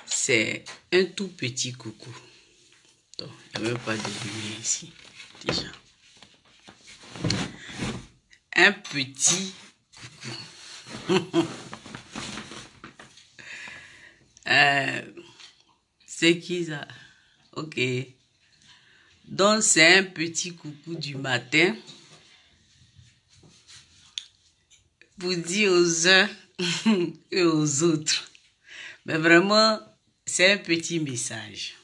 C'est un tout petit coucou. Donc, il n'y a même pas de lumière ici, déjà. Un petit coucou. C'est qui ça? Ok. Donc, c'est un petit coucou du matin pour dire aux uns et aux autres. Mais vraiment, c'est un petit message.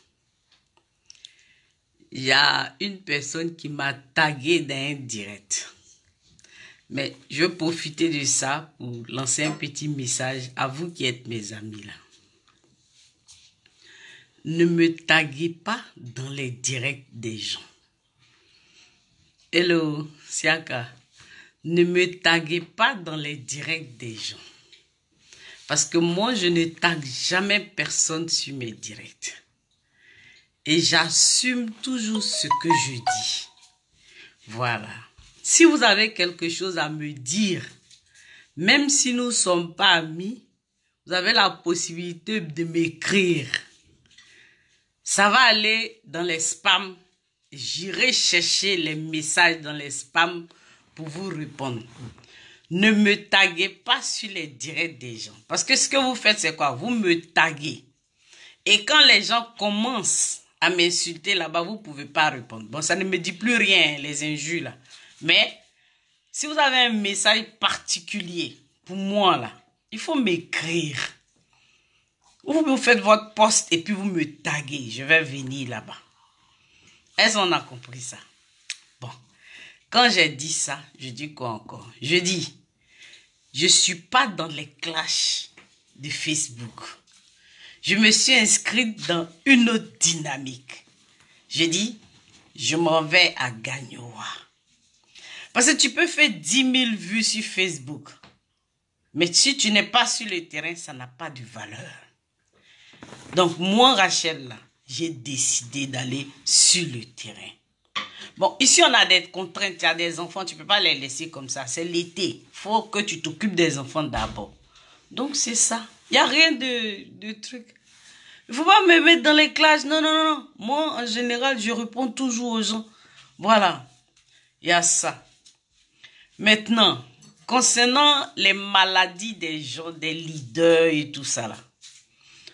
Il y a une personne qui m'a tagué dans un direct. Mais je vais profiter de ça pour lancer un petit message à vous qui êtes mes amis là. Ne me taguez pas dans les directs des gens. Hello, Siaka. Ne me taguez pas dans les directs des gens. Parce que moi, je ne tague jamais personne sur mes directs. Et j'assume toujours ce que je dis. Voilà. Si vous avez quelque chose à me dire, même si nous ne sommes pas amis, vous avez la possibilité de m'écrire. Ça va aller dans les spams. J'irai chercher les messages dans les spams pour vous répondre. Ne me taguez pas sur les directs des gens. Parce que ce que vous faites, c'est quoi? Vous me taguez. Et quand les gens commencent à m'insulter là-bas, vous ne pouvez pas répondre. Bon, ça ne me dit plus rien, les injures là. Mais, si vous avez un message particulier pour moi là, il faut m'écrire. Ou vous faites votre post et puis vous me taguez. Je vais venir là-bas. Est-ce qu'on a compris ça? Bon. Quand j'ai dit ça, je dis quoi encore? Je dis, je ne suis pas dans les clashs de Facebook. Je me suis inscrite dans une autre dynamique. Je dis, je m'en vais à Gagnoa. Parce que tu peux faire 10 000 vues sur Facebook. Mais si tu n'es pas sur le terrain, ça n'a pas de valeur. Donc moi, Rachel, là, j'ai décidé d'aller sur le terrain. Bon, ici, on a des contraintes. Tu as des enfants, tu ne peux pas les laisser comme ça. C'est l'été. Il faut que tu t'occupes des enfants d'abord. Donc, c'est ça. Il n'y a rien de truc. Il ne faut pas me mettre dans les classes. Non, non, non, non. Moi, en général, je réponds toujours aux gens. Voilà. Il y a ça. Maintenant, concernant les maladies des gens, des leaders et tout ça là.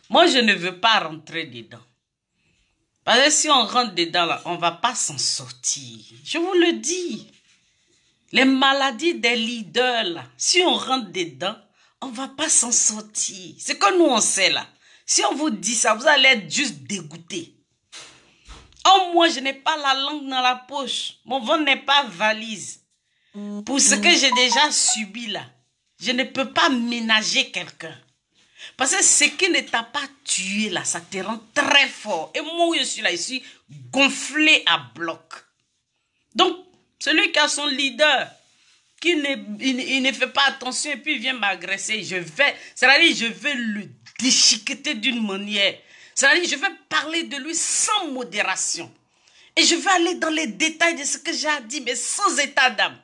Moi, je ne veux pas rentrer dedans. Parce que si on rentre dedans, là, on ne va pas s'en sortir. Je vous le dis. Les maladies des leaders, là, si on rentre dedans, on ne va pas s'en sortir. C'est comme nous, on sait, là. Si on vous dit ça, vous allez être juste dégoûté. Oh, moi, je n'ai pas la langue dans la poche. Mon ventre n'est pas valise. Pour ce que j'ai déjà subi, là, je ne peux pas ménager quelqu'un. Parce que ce qui ne t'a pas tué là, ça te rend très fort. Et moi, je suis là, je suis gonflé à bloc. Donc, celui qui a son leader, qui ne fait pas attention et puis il vient m'agresser, c'est-à-dire je vais le déchiqueter d'une manière. C'est-à-dire je vais parler de lui sans modération. Et je vais aller dans les détails de ce que j'ai à dire, mais sans état d'âme.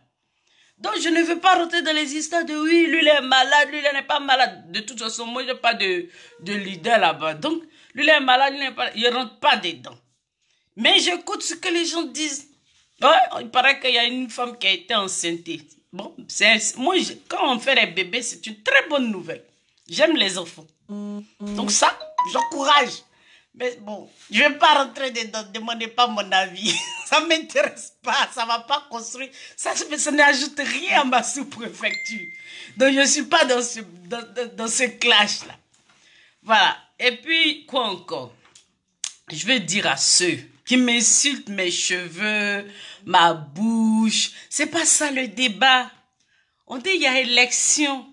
Donc, je ne veux pas rentrer dans les histoires de oui, lui, il est malade, lui, il n'est pas malade. De toute façon, moi, je n'ai pas de leader là-bas. Donc, lui, il est malade, il ne rentre pas dedans. Mais j'écoute ce que les gens disent. Ouais, il paraît qu'il y a une femme qui a été enceinte. Bon, moi, quand on fait les bébés, c'est une très bonne nouvelle. J'aime les enfants. Donc ça, j'encourage. Mais bon, je ne vais pas rentrer dedans, ne demandez pas mon avis. Ça ne m'intéresse pas, ça ne va pas construire. Ça n'ajoute rien à ma sous-préfecture. Donc je ne suis pas dans ce clash-là. Voilà. Et puis, quoi encore? Je vais dire à ceux qui m'insultent mes cheveux, ma bouche. C'est pas ça le débat. On dit il y a élection.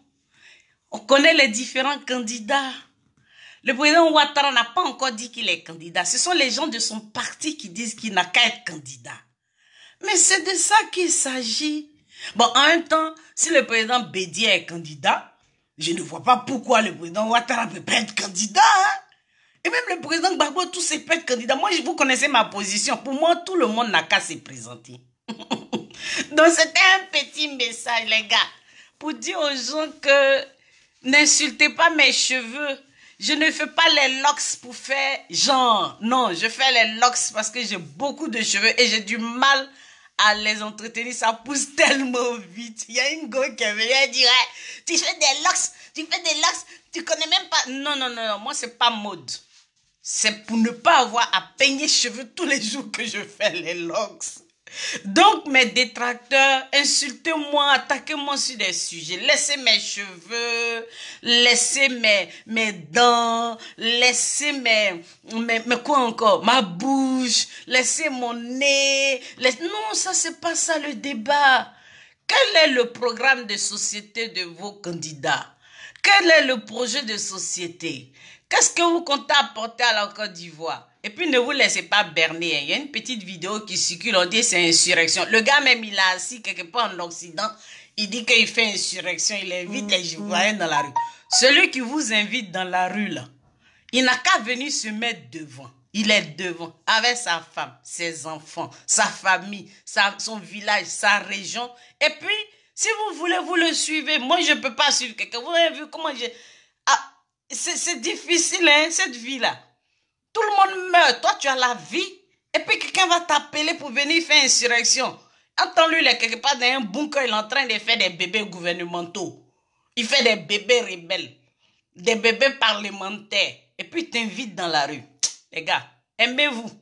On connaît les différents candidats. Le président Ouattara n'a pas encore dit qu'il est candidat. Ce sont les gens de son parti qui disent qu'il n'a qu'à être candidat. Mais c'est de ça qu'il s'agit. Bon, en même temps, si le président Bédier est candidat, je ne vois pas pourquoi le président Ouattara ne peut pas être candidat. Hein? Et même le président Gbagbo, tous ces peut être candidats. Moi, vous connaissez ma position. Pour moi, tout le monde n'a qu'à se présenter. Donc, c'était un petit message, les gars, pour dire aux gens que n'insultez pas mes cheveux. Je ne fais pas les locks pour faire genre. Non, je fais les locks parce que j'ai beaucoup de cheveux et j'ai du mal à les entretenir. Ça pousse tellement vite. Il y a une go qui est venue et dirait, tu fais des locks, tu connais même pas. Non, non, non, non, moi c'est pas mode. C'est pour ne pas avoir à peigner cheveux tous les jours que je fais les locks. Donc, mes détracteurs, insultez-moi, attaquez-moi sur des sujets. Laissez mes cheveux, laissez mes dents, laissez mes quoi encore, ma bouche, laissez mon nez. Non, ça, c'est pas ça le débat. Quel est le programme de société de vos candidats? Quel est le projet de société? Qu'est-ce que vous comptez apporter à la Côte d'Ivoire? Et puis ne vous laissez pas berner. Il y a une petite vidéo qui circule, on dit c'est insurrection. Le gars même, il est assis quelque part en Occident. Il dit qu'il fait insurrection, il invite les Ivoiriens dans la rue. Celui qui vous invite dans la rue, là, il n'a qu'à venir se mettre devant. Il est devant, avec sa femme, ses enfants, sa famille, son village, sa région. Et puis, si vous voulez, vous le suivez. Moi, je ne peux pas suivre quelqu'un. Vous avez vu comment j'ai... Ah, c'est difficile, hein, cette vie-là. Tout le monde meurt. Toi, tu as la vie. Et puis, quelqu'un va t'appeler pour venir faire insurrection. Entends-lui, il est quelque part dans un bunker, il est en train de faire des bébés gouvernementaux. Il fait des bébés rebelles. Des bébés parlementaires. Et puis, il t'invite dans la rue. Les gars, aimez-vous.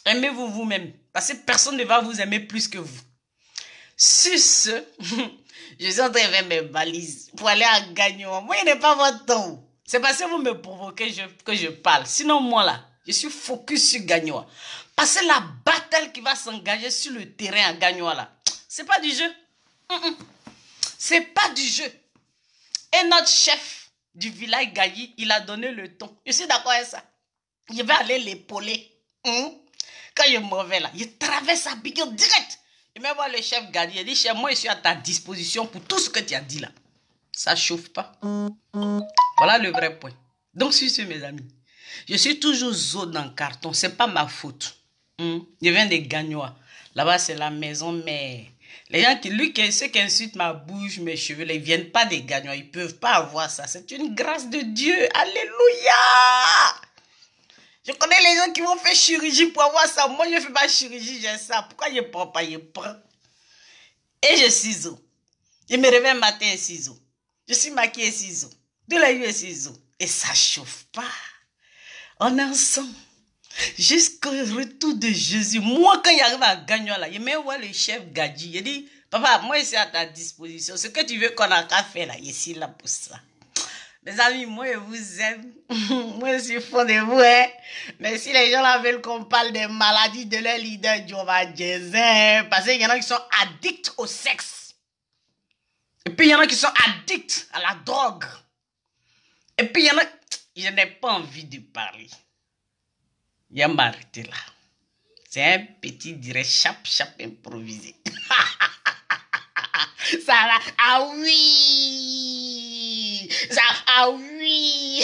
Aimez-vous vous-même. Parce que personne ne va vous aimer plus que vous. Sur ce, je suis en train de faire mes valises pour aller à Gagnon. Moi, il n'est pas votre temps. C'est parce que vous me provoquez que je parle. Sinon, moi, là, je suis focus sur Gagnon. Parce que la bataille qui va s'engager sur le terrain à Gagnon, là, c'est pas du jeu. C'est pas du jeu. Et notre chef du village Gaï, il a donné le ton. Je suis d'accord avec ça. Je vais aller l'épauler. Quand je m'en vais là, je traverse la bigueur direct. Je vais voir le chef Gaï. Il dit, chef, moi, je suis à ta disposition pour tout ce que tu as dit là. Ça chauffe pas. Voilà le vrai point. Donc, sur ce, mes amis, je suis toujours zone dans le carton. C'est pas ma faute. Je viens de Gagnoa. Là-bas, c'est la maison mère. Les gens ceux qui insultent ma bouche, mes cheveux, ils ne viennent pas des Gagnois. Ils ne peuvent pas avoir ça. C'est une grâce de Dieu. Alléluia. Je connais les gens qui vont faire chirurgie pour avoir ça. Moi, je ne fais pas chirurgie, j'ai ça. Pourquoi je ne prends pas? Je prends. Et je ciseaux. Je me réveille matin et ciseaux. Je suis maquillée ciseaux. De la et ciseaux. Et ça ne chauffe pas. On est ensemble. Jusqu'au retour de Jésus. Moi, quand il arrive à Gagnon, là, il me voit le chef Gadji. Il dit, papa, moi, je suis à ta disposition. Ce que tu veux qu'on a qu'à faire, là, je suis là pour ça. Mes amis, moi, je vous aime. Moi, je suis fond de vous, hein. Mais si les gens là veulent qu'on parle des maladies de leur leader, Jehovah Jésus, parce qu'il y en a qui sont addicts au sexe. Et puis, il y en a qui sont addicts à la drogue. Et puis, il y en a... Je n'ai pas envie de parler. Il va m'arrêter là. C'est un petit, direct, chap improvisé. Ça va. Ah oui! Ça, ah oui!